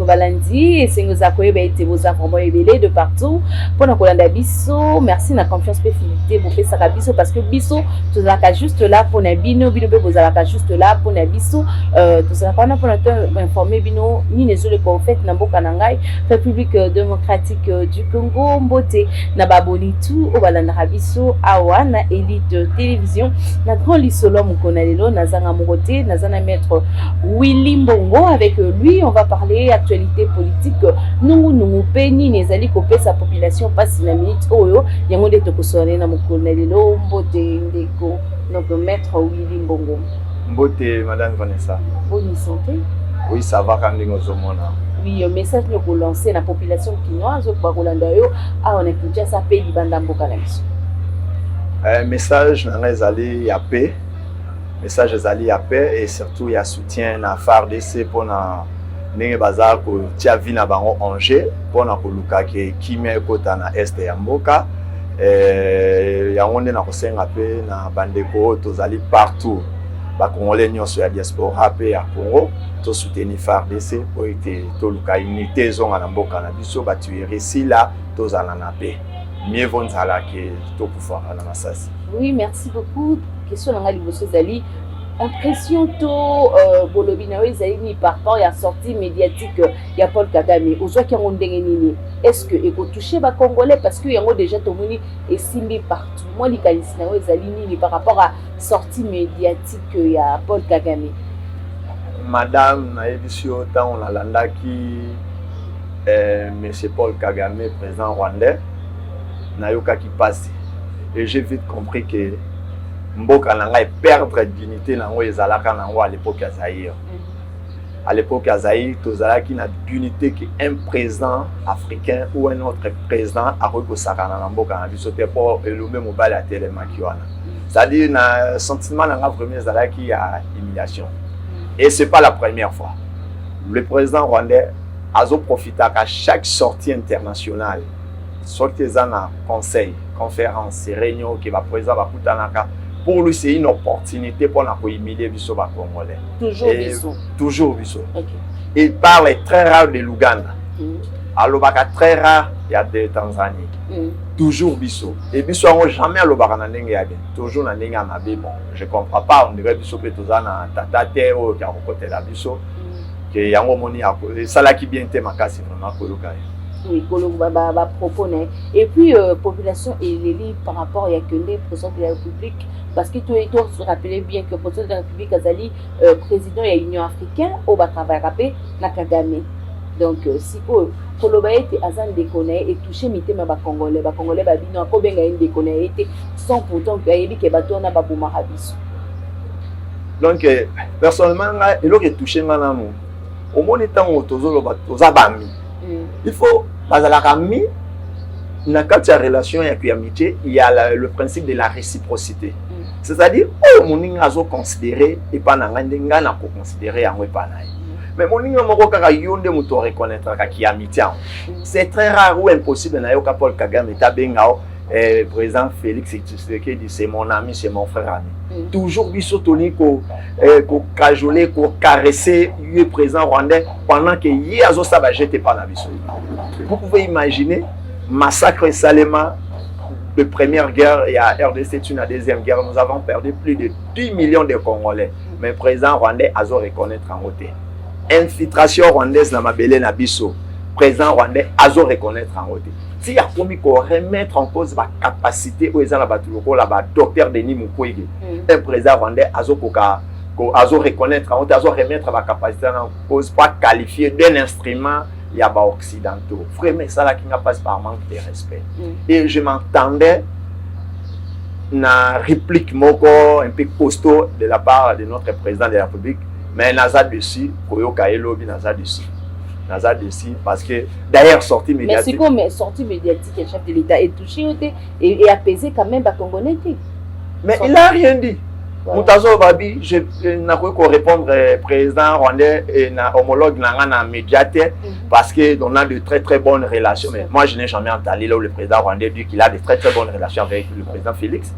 bandeko balandi esengo za koyeba ete boza vraiment ebele de partout pona kolanda biso. Merci na confiance pe fidélité bopesaka biso parce que biso tozalaka juste là pona bino bino pe bozalaka juste là pona biso tozalaka wana pona to informer bino nini ezoleka au fait na mboka na ngai République démocratique du Congo. Mbote na baboni tout o balandaka biso awa na Elite Télévision na grand lisolo mokona lelo nazanga mokote nazana maître Willy Mbongo. Avec lui on va parler actualité politique nungu peni nezali kopesa population passe na minute oyo yango nde tokosone na mokona lelo. Mbote ndeko donc maître Willy Mbongo. Mbote madame Vanessa. Bonne santé. Oui, ça va quand même aux hommes. Oui, un message que vous lancez la population quinoise au Bagolanda yo a on a Kinshasa pays libanda mboka na biso. Message na allé ya paix. Message ezali ya paix et surtout il y a soutien na FARDC pour na ndenge bazar ko tia vi na bango Angers pour na koluka ke kimia kota na est ya mboka. Ya ngonde na kosenga pe na bandeko tozali partout. Ba Congolais nyonso ya diaspora pe ya Congo to soutenir FARDC pour ete to luka unité zonga na mboka na biso ba tu réussi là to zala na paix. Mieux vaut nzala ke to pouvoir na masasi. Oui, merci beaucoup. Question na ngali boso zali impression to bolobi na ezali ni par rapport ya sortie médiatique ya Paul Kagame ozwa ki ngo ndenge nini. Est-ce que eko toucher ba Congolais parce que yango déjà tomoni esimbi partout. Moi likalisi na ezali nini par rapport à sortie médiatique ya Paul Kagame. Madame Naebisio tant on a landaki monsieur Paul Kagame président rwandais nayoka qui passe et j'ai vite compris que mboka nanga perdre dignité nango ezalaka nango à l'époque ya Zaïre. À l'époque ya Zaïre tozalaki na dignité que un président africain ou un autre président a rekosakana na mboka na biso te pour elombe mobile ya telemaki wana. C'est-à-dire na sentiment nanga vraiment ezalaki ya humiliation. Et c'est pas la première fois. Le président rwandais a profité à chaque sortie internationale, sortie dans conseil, conférence, réunion qui va président va kutanaka. Pour lui c'est une opportunité pour la humilier biso ba Congolais. Toujours biso. Toujours biso. Okay. Il parle très rare de l'Ouganda. Alobaka très rare il y a de Tanzanie. Toujours biso. Et biso on jamais alobaka na ndenge ya bien. Toujours na ndenge ya mabe bon. Je comprends pas on dirait biso pe tozana tatate o ki akokote la biso. Que yango moni sala ki bien te makasi vraiment koloka. Oui, ba propos né. Et puis population élevée par rapport à Yakende président de la République parce que tu dois se rappeler bien que président de la République Azali président de l'Union africaine au ba travailler rapé na Kagame. Donc si koloba ete azan déconné et toucher mitema ba Congolais ba bino ko benga inde déconné ete sans pourtant que yebi ke bato na ba boma habiso. Donc personnellement elo ke toucher ngana mo au moni tango tozolo ba tozabami. Il faut bazalaka mi na kati ya relation ya amitié il y a le principe de la réciprocité. C'est-à-dire moninga azo considérer et pas na ndenga na ko considérer yango pa na. Mais moninga moko kaka yonde muto reconnaître ka ki amitié. C'est très rare ou impossible na yo ka Paul Kagame ta bengao président Félix Tshisekedi c'est mon ami, c'est mon frère ami. Toujours biso toni ko cajoler, ko caresser le président rwandais pendant que yi azo saba jeté pas na biso. Vous pouvez imaginer massacre Salema de première guerre et à RDC une deuxième guerre nous avons perdu plus de 10 millions de Congolais. Mais président rwandais azo reconnaître en côté. Infiltration rwandaise na mabele na biso. Président rwandais azo reconnaître en côté. Si y a promis qu'on remettre en cause la capacité où ils ont la docteur Denis Mukwege, un président rwandais azo reconnaître en côté, azo remettre la capacité en cause pour qualifier d'un instrument il y a des occidentaux. Vraiment ça là qui n'a pas par manque de respect. Et je m'entendais na réplique moko un peu costaud de la part de notre président de la République, mais naza dessus, koyo kaelobi naza dessus. Parce que d'ailleurs sortie médiatique. Mais c'est comme sortie médiatique, le chef de l'État est touché et apaisé quand même à Congolais. Mais il n'a rien dit. Moutazo Babi, je n'ai pas répondre président rwandais et homologue na médiateur parce que on a de très bonnes relations. Mais moi je n'ai jamais entendu là où le président rwandais dit qu'il a de très bonnes relations avec le président Félix.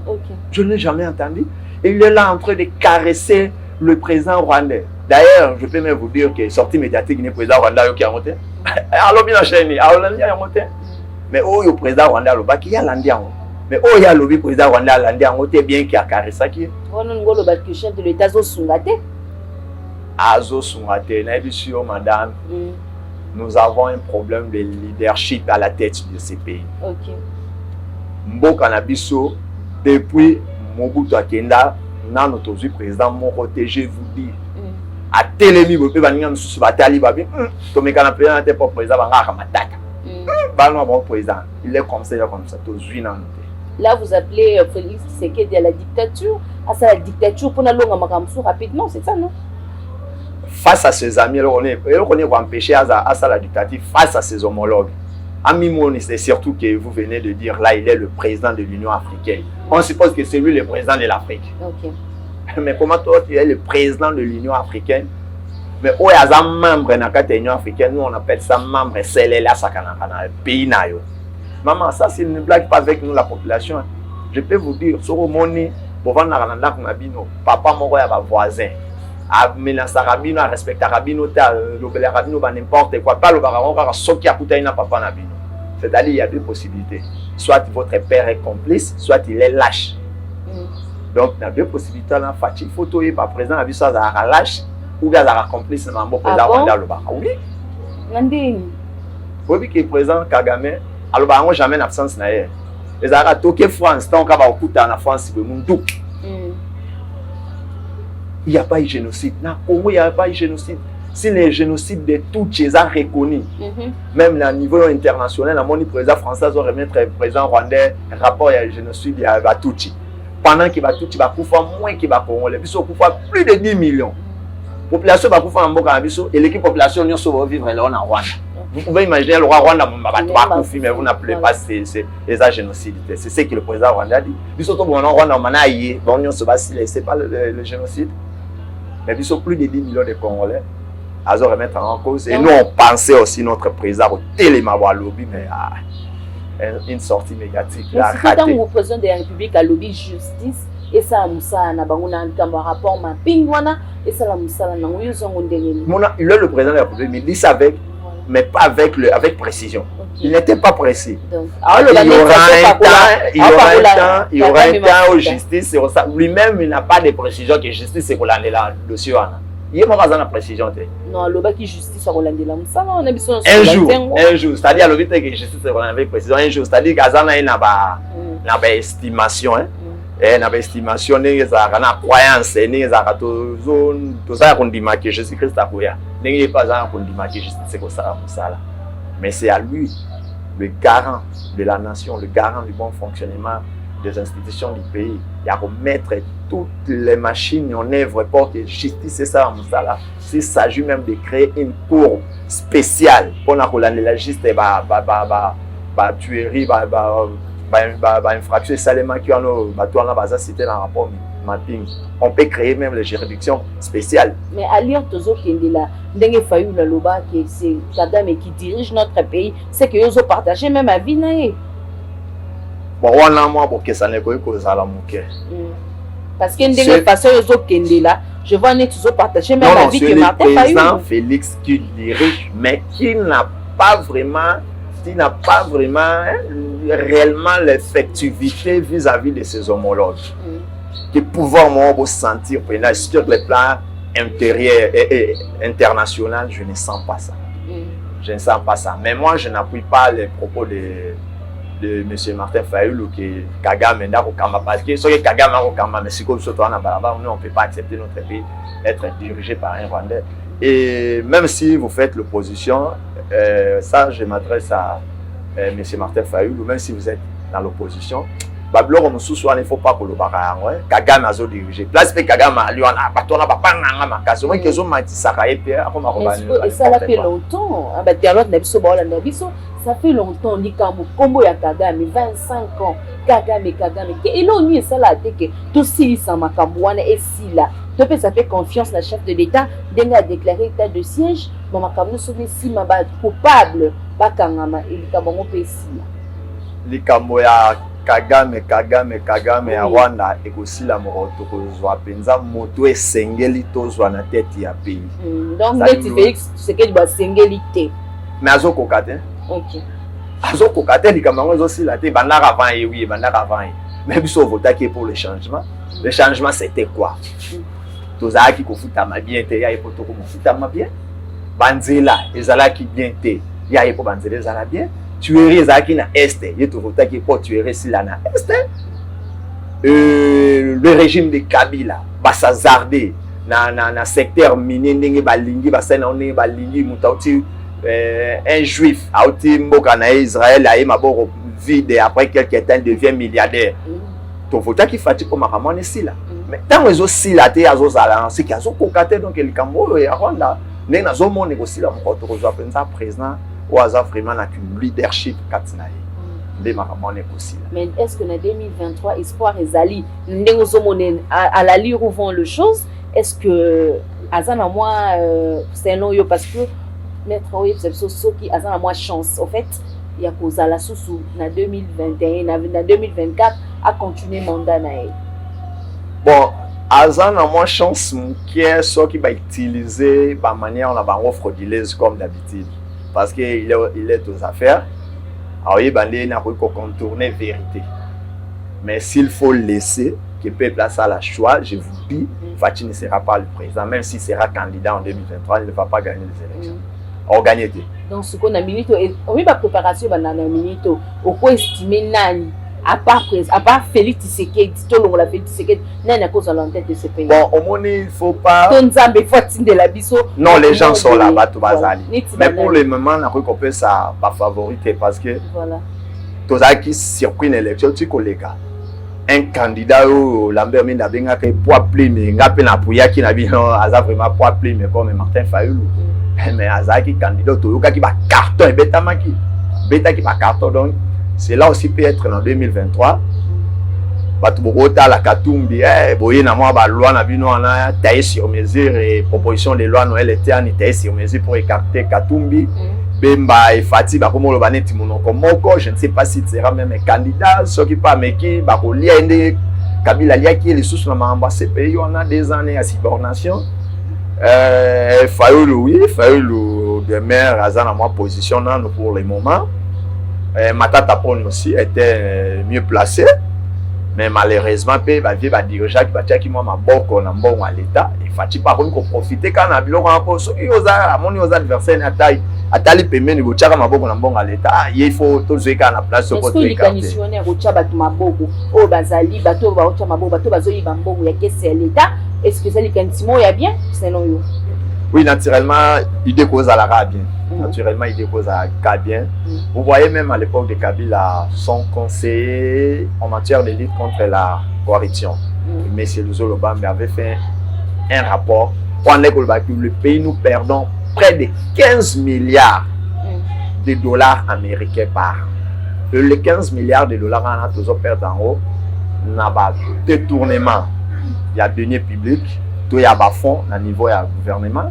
Je ne l'ai jamais entendu. Et il est là en train de caresser le président rwandais. D'ailleurs, je peux même vous dire que sortie médiatique n'est président Rwanda qui a monté. Alors bien enchaîné, alors a monté. Mais oh, le président Rwanda le baki a landé en. Mais oh, il y a le président Rwanda landé en côté bien qui a carré ça qui. On a le baki que chef de l'État zo sungate. Azo sungate, na bien madame. Nous avons un problème de leadership à la tête de ces pays. OK. Mboka na biso depuis Mobutu Akenda, na notre président mon côté, je vous dis. A télémi bo pe baninga msusu batali babi tomeka na président te pour président banga matata bano bon président il est comme ça to zuina. Là vous appelez Félix Tshisekedi à la dictature, à ça la dictature pour na longa makamsu rapidement, c'est ça non? Face à ses amis on est pour empêcher à ça la dictature face à ses homologues. Ami Moni, c'est surtout que vous venez de dire là il est le président de l'Union africaine. On suppose que c'est lui le président de l'Afrique. OK. Mais comment toi tu es le président de l'Union africaine? Mais où est un membre de l'Union africaine? Nous on appelle ça membre CLLA Sakana pays nayo. Maman, ça c'est une blague pas avec nous la population. Je peux vous dire, sur le monde, pour vendre la nanda kumabino, papa mon ya voisin. A menacer rabino, a respecter rabino, le bel rabino ba n'importe quoi. Pas le baron car soki a putain na papa nabino. C'est-à-dire il y a deux possibilités. Soit votre père est complice, soit il est lâche. Donc, il y a deux possibilités. Il faut que le président a vu ça, il lâche ou bien il a complice dans le président Rwanda. Oui. Oui, que le président Kagame, alors il n'a jamais d'absence. Les Arabes, Tokyo France, tant qu'il y a en France, il n'y a pas eu de génocide. Au il n'y a pas eu de génocide. Si les génocides de toutes les ont reconnus, même à niveau international, le président français va remettre le président rwandais rapport à génocide à Batuchi. Pendant qu'il va tout, il va couvrir moins qu'il va congolais. Il va couvrir plus de 10 millions. La population va couvrir en Boka et l'équipe population va vivre là en Rwanda. Vous pouvez imaginer le roi Rwanda va couvrir, mais vous n'appelez pas ces génocides. C'est ce que le président Rwanda dit. Il surtout en Rwanda, c'est pas le génocide. Mais il y a plus de 10 millions de Congolais à se remettre en cause. Et nous, on pensait aussi notre président au télémawa lobby, mais une sortie médiatique. Mais c'est quand le président de la République a lobby justice, et ça a moussa na banguna comme rapport ma pingwana, et ça la moussa na nguyo zongondengeni. Il est le président de la République, mais il dit ça avec, mais pas avec précision. Okay. Il n'était pas précis. Donc, il y aura un temps où justice, lui-même il n'a pas de précision que justice c'est qu'on a là dessus. Il y a une précision. Non, le bac justice on a un jour, c'est-à-dire le que justice c'est avec précision un jour, c'est-à-dire qu'Azana il n'a pas estimation et n'a pas estimation n'est pas croyance n'est pas tout ça qu'on dit que Jésus-Christ a fait. N'est pas ça qu'on dit que justice c'est comme ça là. Mais c'est à lui le garant de la nation, le garant du bon fonctionnement des institutions du pays. Il y a remettre toutes les machines en œuvre pour que justice c'est ça là. S'il s'agit même de créer une cour spéciale pour la justice tuerie infraction salement qui en cité dans le rapport mapping. On peut créer même les juridictions spéciales. Mais à lire toujours qu'il est là, Ndenge Fayulu la loba qui c'est Kagame qui dirige notre pays, c'est que ils ont partagé même à vie naé. Bon, on a moi pour que ça ne soit que ça la mouké. Parce que Ndenge façon ils ont kende là, je vois net toujours partager même à vie que Martin Fayulu. Président Félix qui dirige, mais qui n'a pas vraiment réellement l'effectivité vis-à-vis de ses homologues. De pouvoir me sentir sur le plan intérieur et international, je ne sens pas ça. Je ne sens pas ça. Mais moi, je n'appuie pas les propos de M. Martin Fayulu que Kagame n'a pas parce que ce que Kagame n'a pas, mais si comme ça, nous on ne peut pas accepter notre pays être dirigé par un Rwandais. Et même si vous faites l'opposition, ça, je m'adresse à M. Martin Fayulu, même si vous êtes dans l'opposition. Il ne faut pas que le Kagame a dirigé. Place que Kagame a lui, et ça fait longtemps. Ça fait longtemps. Combo ya Kagame 25 ans. Kagame. Et là, on ça là que tout si ça m'a camouane et si là. Ça fait confiance la chef de l'État. Denga a déclaré état de siège. Maman Kamno souvenir si ma coupable. Bakangama et le Kabongo Pessi. Les Kamboya Kagame ya Rwanda ekosila moko kozwa penza moto esengeli tozwa na tête ya pays. Donc net Félix Tshisekedi ba sengeli te. Mais azokoka te. OK. Azokoka te likambo ezosila te bandaka avant et oui bandaka avant. Mais biso votaki pour le changement. Le changement c'était quoi? Tozaki kofutama bien te ya epoto ko mofutama bien. Banzela ezalaki bien te ya epo banzela ezala bien. Tuerie ezalaki na est ye tovotaki po tuerie sila na est. Le régime de Kabila basazardé na secteur minier ndenge balingi basana ndenge balingi mutauti un juif auti mboka na Israël a maboko vide après quelques temps devient milliardaire. Tovotaki fati ko makamone sila. Mais tant ezo sila te azozala c'est ki azokoka te donc likambo ya Rwanda ndenge nazomona ko sila moko tokozwa penza président ou aza vraiment na leadership katina ye. Mais est-ce que dans 2023 espoir ezali ndenge zomone à la lire où vont les choses? Est-ce que azana moi c'est non yo parce que maître oui c'est soki azana moi chance en fait il y a cause à la sous na 2021 na 2024 à continuer mandat na. Bon azana moi chance qui est ce qui va utiliser ba manière on a ba frauduleuse comme d'habitude parce que il est aux affaires. Alors il n'a pas contourner vérité. Mais s'il faut laisser que le peuple a la choix, je vous dis, Fachi ne sera pas le président, même s'il sera candidat en 2023, il ne va pas gagner les élections. Organiser. Donc ce qu'on a minito et oui ma préparation banana minito au quoi estimer nani à part Félix Tshisekedi tout la Félix Tshisekedi nani à cause de l'entête de ce pays. Bon au moins il faut pas Tonzambe faut de la biso. Non les gens sont là bas tout bazali. Mais pour le moment on a recoupé ça pas favorité parce que voilà. Tozaki surpris l'élection tu collègue. Un candidat au Lambert Minda benga ke poids pli mais ngape na puyaki na bino aza vraiment poids pli mais comme Martin Fayulu. Mais azaki candidat toyoka ki ba carton et betamaki. Beta ki ba carton donc cela aussi peut être en 2023. Batubota la Katumbi boye na moi ba loi na bino na taillé sur mesure et proposition de loi Noël était en taillé sur mesure pour écarter Katumbi. Bemba et Fati ba komo lo baneti monoko moko je ne sais pas si tu seras même un candidat ce qui pas mais qui ba ko lia ende Kabila lia qui les sous na mamba CPI on a des années à subordination Fayulu oui Fayulu de maire azana moi position pour le moment. Matata Pon aussi était mieux placé. Mais malheureusement, il y a des dirigeants qui ont maboko na mbongo à l'État. Il faut pas profiter quand on a biloko en poste. Il y a des adversaires à tali paiement ni bochaka maboko na mbongo à l'État. Il faut tout ce qu'on a place pour tout écarter. Est-ce que les conditions bocha batu maboko o bazali bato ba ocha maboko bato bazoyi ba mbongo ya kese à l'État? Est-ce que ça les conditions ya bien? Sinon yo. Oui, naturellement, il dépose à la bien. Naturellement, il dépose à la bien. Vous voyez même à l'époque de Kabila, son conseiller en matière de lutte contre la corruption, M. Luzo Lobambe avait fait un rapport. Le pays, nous perdons près de 15 milliards de dollars américains par an. Les 15 milliards de dollars, on a toujours perdu en haut. On a détournement. Il y a deniers publics. Il y a des fonds au niveau du gouvernement.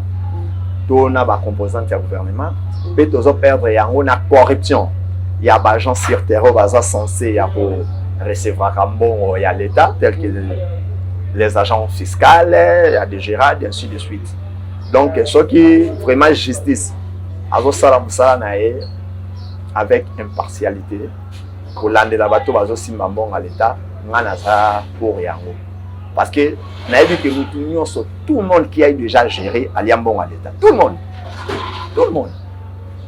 On a des composantes du gouvernement. Et toujours perdre la corruption. Il y a des gens sur terre qui sont censés recevoir un bon à l'État, tels que les agents fiscaux, il y a des gérants, et ainsi de suite. Donc, ce qui est vraiment justice, avec impartialité, pour l'année la bateau, à l'État, pour rien. Parce que tout le monde qui a déjà géré à l'Iambon à l'État. Tout le monde. Tout le monde.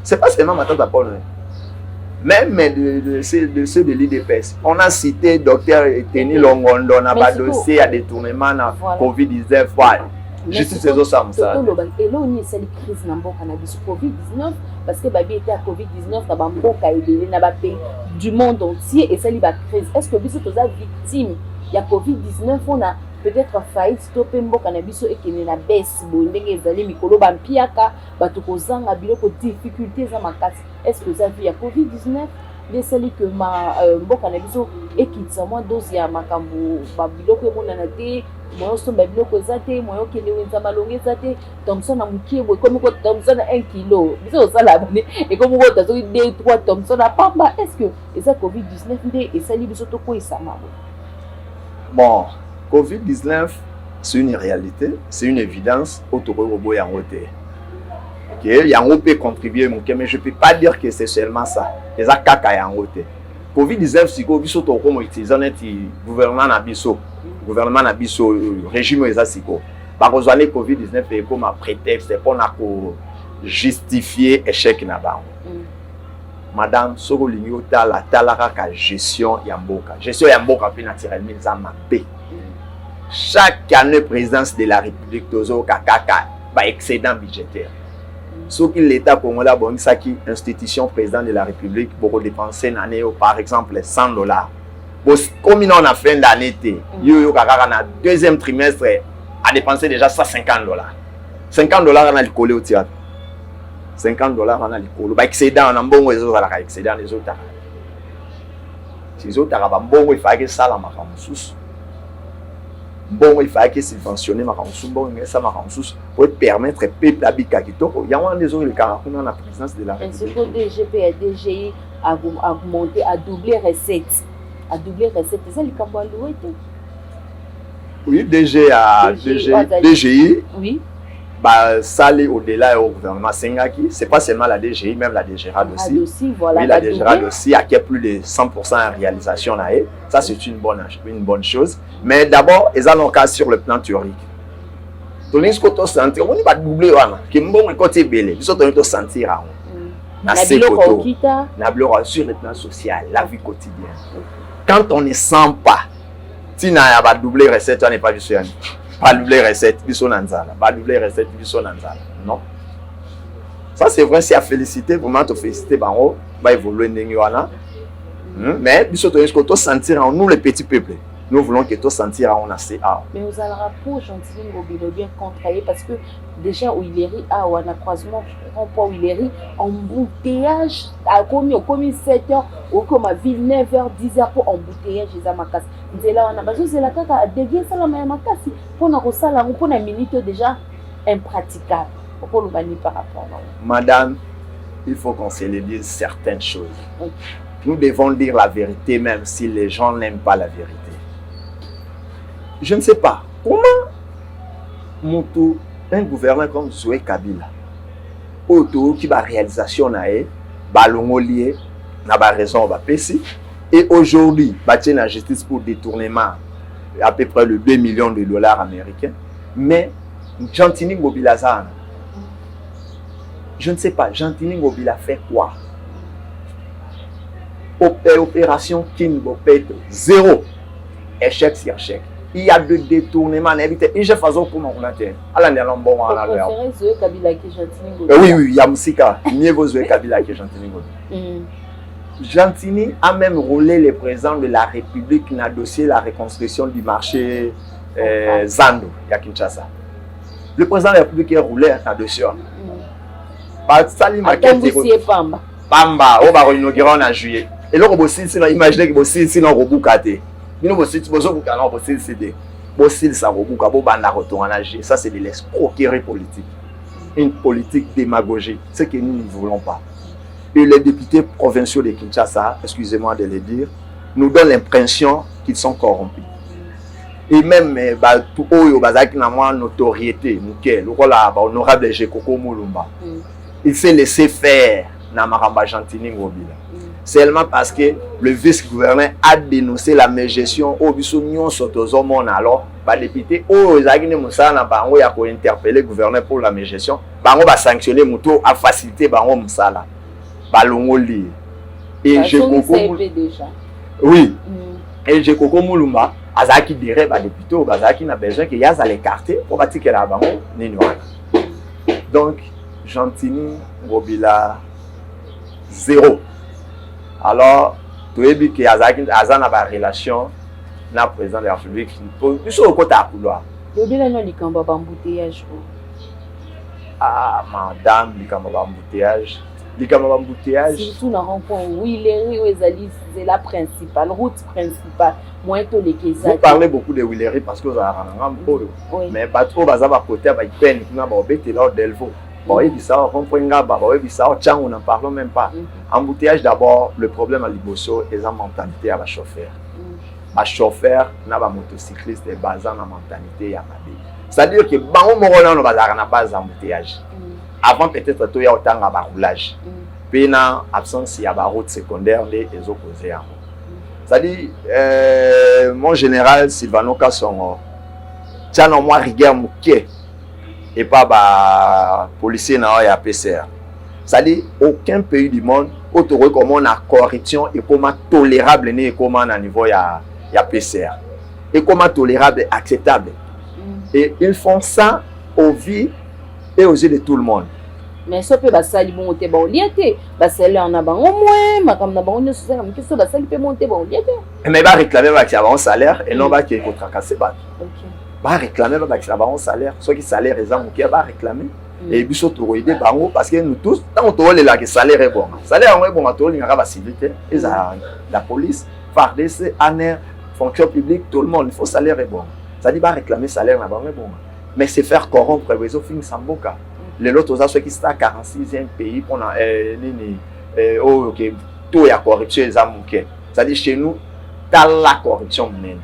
Ce n'est pas seulement ma tante à Paul. Même de ceux de l'IDPS. On a cité docteur Teni Longondo, on a pas dossier à détournement à Covid-19. Justice ces autres ça. Et là, on y a cette crise dans le cannabis Covid-19 parce que Babi était à Covid-19 dans le pays du monde entier et ça la crise. Est-ce que vous êtes victime? Il y a Covid-19, on a peut-être failli stopper le cannabis et qu'il y a une baisse. Est-ce que vous avez vu Covid-19? desali que ma mboka na biso ekitisa mwa dose ya makambo babiloko emonana te moyo somba biloko eza te moyo kende wenza malongo eza te Thomson na mokie boye ekomi ko Thomson na 1 kilo biso osala bane ekomi ko tazoki 2-3 Thomson na pamba est-ce que eza COVID-19 nde esali biso tokweyisama boye? Bon, COVID-19 c'est une réalité, c'est une évidence autour de yango te. Que yango peut contribuer mais je peux pas dire que c'est seulement ça. Les kaka yango te. COVID-19 si ko biso to ko utiliser net gouvernement na biso régime eza siko. Ba kozwale COVID-19 et comme prétexte pour na ko justifier échec na bango. Madame soko linyo tala kaka gestion ya mboka. Gestion ya mboka pe naturellement za mabe. Chaque année présidence de la République tozo kakaka ba excédent budgétaire. Ce que l'État congolais a bon ça qui institution président de la République pour dépenser une année par exemple $100. Bon comme on a fin d'année yo kakaka na deuxième trimestre a dépensé déjà $150. $50 on a le collé au théâtre. $50 on a le collé. Ba excédent en mbongo ezo la excédent les autres. Les autres ba mbongo il faut que ça la makamususu. Bon, il fallait subventionner ma pour permettre peuple habiter kitoko. Il y a des autres dans la présidence de la République. Le DGP et DGI a augmenté, a doublé recettes. A doublé recettes. C'est ça le Cambois loué. Oui, DGI. Oui. Bah, ça allait au-delà au gouvernement Sengaki. C'est pas seulement la DGI, même la DGRAD aussi. Voilà, oui, la DGRAD aussi, a plus de 100% en réalisation. Ça, c'est une bonne chose. Mais d'abord, ils ont un cas sur le plan théorique. Tout le monde sentir, on va doubler. Qui est bon côté belé. Ils sont en train de sentir. Sur le plan social, la vie quotidienne. Quand on ne sent pas, si on a doublé recette, on n'est pas du tout. Pas doubler recette, biso nanzala. Pas doubler recette, biso nanzala. Non. Ça c'est vrai, c'est à féliciter, vraiment te féliciter, bango, va évoluer n'engwana. Mais biso to sentir en nous les petits peuples. Nous voulons que tout sentir en assez. Mais vous allez rapport gentiment mobile bien contrarié parce que déjà où il est ou un croisement rond-point où il est embouteillage a commis 7h ou comme à ville 9h 10h pour embouteillage les amakas. C'est là on a besoin c'est la caca dévier ça la makasi pour na rosala pour na minute déjà impraticable pour le bannir par rapport. Madame, il faut qu'on se le dise certaines choses. Nous devons dire la vérité même si les gens n'aiment pas la vérité. Je ne sais pas comment un gouverneur comme Zoé Kabila, autour qui va réalisation nae, balongo lié, n'a pas raison va péci, et aujourd'hui, bâtir la justice pour détournement à peu près de $2 millions américains, mais Gentini Mobilazan, je ne sais pas, Gentini Mobila fait quoi? Opération Kinbopet, 0, échec sur échec. Il y a de détournements. Et je fais ça pour mon côté. Oui, il y a Moussika. Mieux vaut Zoé Kabila qui est Gentini. Gentini a même roulé le président de la République dans le dossier de la reconstruction du marché Zando, à Kinshasa. Le président de la République est roulé dans le dossier. Pamba, on va inaugurer en juillet. Et là, on va imaginer que c'est un robot caté. Ça c'est de l'escroquerie politique, une politique démagogique, ce que nous ne voulons pas. Et les députés provinciaux de Kinshasa, excusez-moi de le dire, nous donnent l'impression qu'ils sont corrompus. Et même tout notoriété, honorable Jekoko Moulumba, il s'est laissé faire dans Maramba Gentini Ngobila. Seulement parce que le vice-gouverneur a dénoncé la mégestion au bisognon sotozomon alors les députés ils ont interpellé le gouverneur pour la mégestion bango va sanctionner muto a facilité bango musala balongo li et je comprends oui et je comprends Moulumba azaki derrière ba député bazaki na besoin que yaza l'écarter pour bâtir la bango nini wana. Donc Gentini Ngobila 0. Alors, tu as vu qu'il y a une relation avec le président de la République. Nous sommes au côté à couloir. Ah, madame, il y a un embouteillage. likambo embouteillage surtout na rond-point Willery ezali c'est la principale route principale moyen to lekeza. Vous parlez beaucoup de Willery parce que vous avez un mais bateau baza ba côté ba peine kuna ba obete là Delvaux. Bon, et ça rond-point Ngaba, et ça on n'en parlons même pas. Embouteillage d'abord, le problème à Liboso est la mentalité à la chauffeur. La chauffeur n'a pas motocycliste et basé dans la mentalité à Mabé. C'est-à-dire que bon moment on va n'a pas embouteillage. Avant peut-être tout y a autant de roulage. Puis na absence il y a la route secondaire les opposés. C'est-à-dire mon général Sylvano Kassongo tiens en moi rigueur mouké et pas bah policier na ya PCR. C'est-à-dire aucun pays du monde autour comment la corruption et comment tolérable n'est comment à niveau ya PCR et comment tolérable et acceptable. Et ils font ça aux vies et aux yeux de tout le monde. Mais ça peut basali monter bon liété basali en a ban au moins ma comme na ban ne ça comme que ça basali peut monter bon liété. Mais va réclamer va qu'il y a un salaire et non va qu'il contrat cassé ba. OK. Va réclamer va qu'il y a un salaire, ceux qui salaire exemple qui va réclamer et puis surtout aider bango parce que nous tous tant on le là que salaire est bon. Salaire est bon à tout l'inga va civilité et la police, FARDC, ANER, fonction publique, tout le monde, il faut salaire est bon. Ça dit va réclamer salaire là-bas est bon. Mais c'est faire corrompre les réseaux fin samboka. Les autres ceux qui sont à 46e pays pour OK tout ya corruption les amouké. Ça dit chez nous dans la corruption même.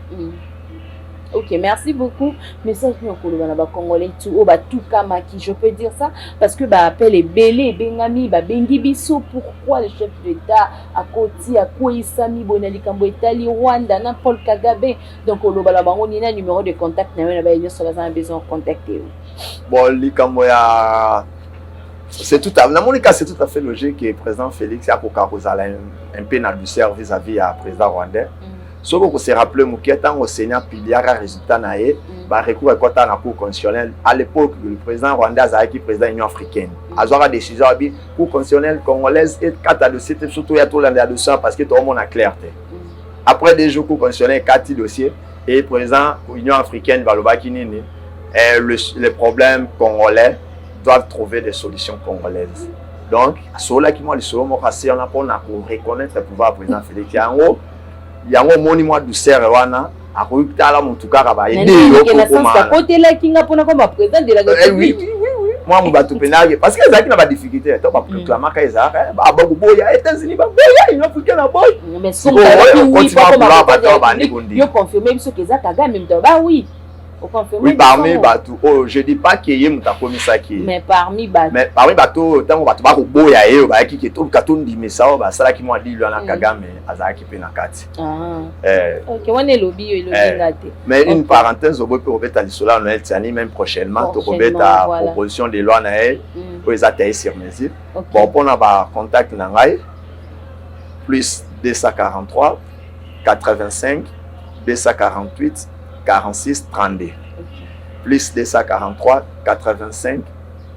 OK, merci beaucoup. Message nous kolobana ba congolais tout ba tout kamaki, je peux dire ça parce que ba appel est belé bengami ba bengi biso pourquoi le chef d'État à Koti à Koisami Bonali Kambo Italie Rwanda na Paul Kagame donc kolobana bango ni na numéro de contact na ba yo so ba besoin contacter. Bon likambo ya c'est tout à c'est tout à fait logique que le président Félix a kokarozala un peu na douceur vis-à-vis à président rwandais. Ce que se rappelle Moukieta au Sénat piliara résultat naé ba recours à la cour constitutionnelle à l'époque le président rwandais Azaki président de l'Union africaine azora décision abi cour constitutionnelle congolaise et quatre dossiers surtout il y a tout l'année dossier parce que tout le monde a clarté après des jours cour constitutionnelle quatre dossiers et président Union africaine va le bakinini et les problèmes congolais doivent trouver des solutions congolaises donc cela qui moi le solo mo kasi on a pour reconnaître le pouvoir président Félix Yango yango moni moi douceur wana akuyitala mutukaka ba aider yo ko côté là kinga pona comme président de la République moi mu batu penage parce que ezaki na ba difficulté to ba proclamer ka ezaka ba boya États-Unis ba boya une africaine na boy mais son yo confirmer biso que ezaka ga même to ba oui. Oui, parmi Batou, oh, je dis pas qu'il y ait un commissaire. Mais parmi Batou. Mais parmi Batou, tant que Batou boya et bah qui est tout le carton dit mais ça, bah ça là qui m'a dit lui en Kagame, Azaki penakati. Ok, on est lobby mais une parenthèse, au bout pour mettre à l'isola, on est tenu même prochainement, pour mettre à proposition de loi naé, pour les atteindre sur mesure. Bon, on a contact nangai plus 243 85 248 46 32 plus 243 85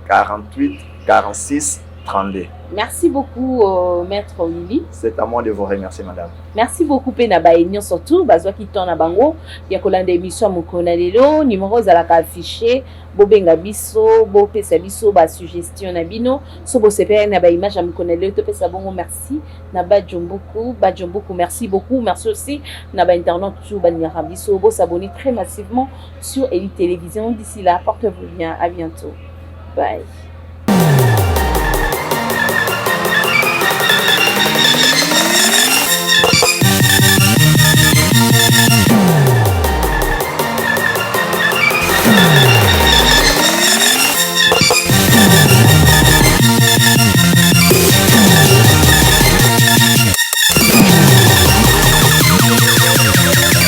48 46 32. Merci beaucoup maître Willy. C'est à moi de vous remercier madame. Merci beaucoup pena ba union surtout bazwa ki tona bango ya kolanda émission mokona lelo numéro za ka affiché bobenga biso bo pesa biso ba suggestion na bino so bo sepere na ba image mokona lelo to pesa bongo merci na ba jomboku merci beaucoup merci aussi na ba internet tout ba nyara biso bo s'abonner très massivement sur Elite Télévision. D'ici là portez-vous bien, à bientôt, bye.